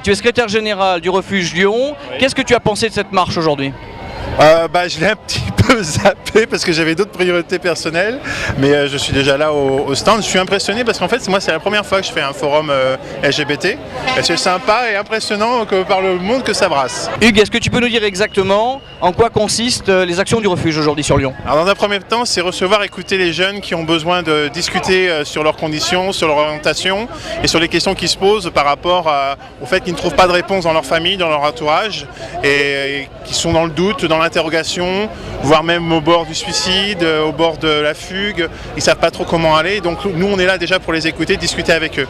tu es secrétaire général du refuge Lyon. Oui. Qu'est-ce que tu as pensé de cette marche aujourd'hui? Je l'ai un petit peu zappé parce que j'avais d'autres priorités personnelles, mais je suis déjà là au stand. Je suis impressionné parce qu'en fait, moi, c'est la première fois que je fais un forum LGBT. Et c'est sympa et impressionnant que par le monde que ça brasse. Hugues, est-ce que tu peux nous dire exactement en quoi consistent les actions du refuge aujourd'hui sur Lyon? Alors, dans un premier temps, c'est recevoir, écouter les jeunes qui ont besoin de discuter sur leurs conditions, sur leur orientation et sur les questions qui se posent par rapport au fait qu'ils ne trouvent pas de réponse dans leur famille, dans leur entourage et qui sont dans le doute, dans l'interrogation, voire même au bord du suicide, au bord de la fugue. Ils ne savent pas trop comment aller. Donc nous, on est là déjà pour les écouter, discuter avec eux.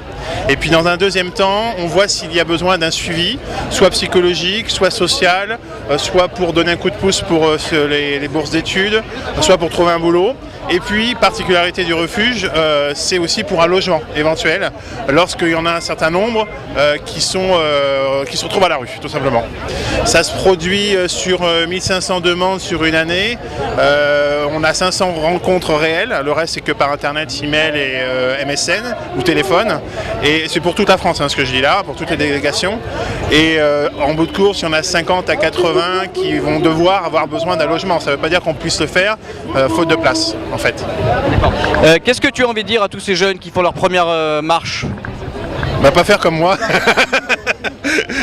Et puis dans un deuxième temps, on voit s'il y a besoin d'un suivi, soit psychologique, soit social, soit pour donner un coup de pouce pour les bourses d'études, soit pour trouver un boulot. Et puis, particularité du refuge, c'est aussi pour un logement éventuel, lorsqu'il y en a un certain nombre qui se retrouvent à la rue, tout simplement. Ça se produit sur 1500 demandes sur une année. On a 500 rencontres réelles, le reste c'est que par internet, email et MSN ou téléphone. Et c'est pour toute la France, ce que je dis là, pour toutes les délégations. Et en bout de course, il y en a 50 à 80 qui vont devoir avoir besoin d'un logement. Ça ne veut pas dire qu'on puisse le faire faute de place, en fait. Qu'est-ce que tu as envie de dire à tous ces jeunes qui font leur première marche? Pas faire comme moi.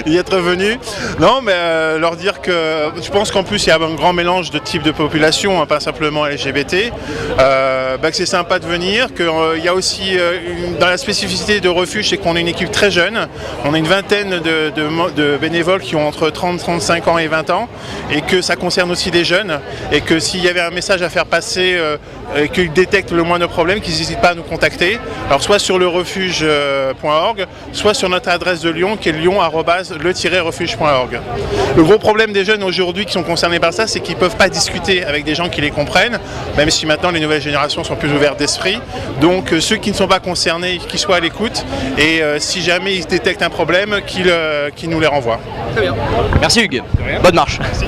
Y être venu. Non, mais leur dire que je pense qu'en plus il y a un grand mélange de types de population, pas simplement LGBT, que c'est sympa de venir, qu'il y a aussi dans la spécificité de refuge, c'est qu'on est une équipe très jeune, on a une vingtaine de bénévoles qui ont entre 30, 35 ans et 20 ans, et que ça concerne aussi des jeunes, et que s'il y avait un message à faire passer, et qu'ils détectent le moindre problème, qu'ils n'hésitent pas à nous contacter, alors soit sur lerefuge.org, soit sur notre adresse de Lyon qui est lyon@le-refuge.org. Le gros problème des jeunes aujourd'hui qui sont concernés par ça, c'est qu'ils ne peuvent pas discuter avec des gens qui les comprennent, même si maintenant les nouvelles générations sont plus ouvertes d'esprit. Donc ceux qui ne sont pas concernés, qu'ils soient à l'écoute, et si jamais ils détectent un problème, qu'ils nous les renvoient. Très bien. Merci Hugues. Bonne marche. Merci.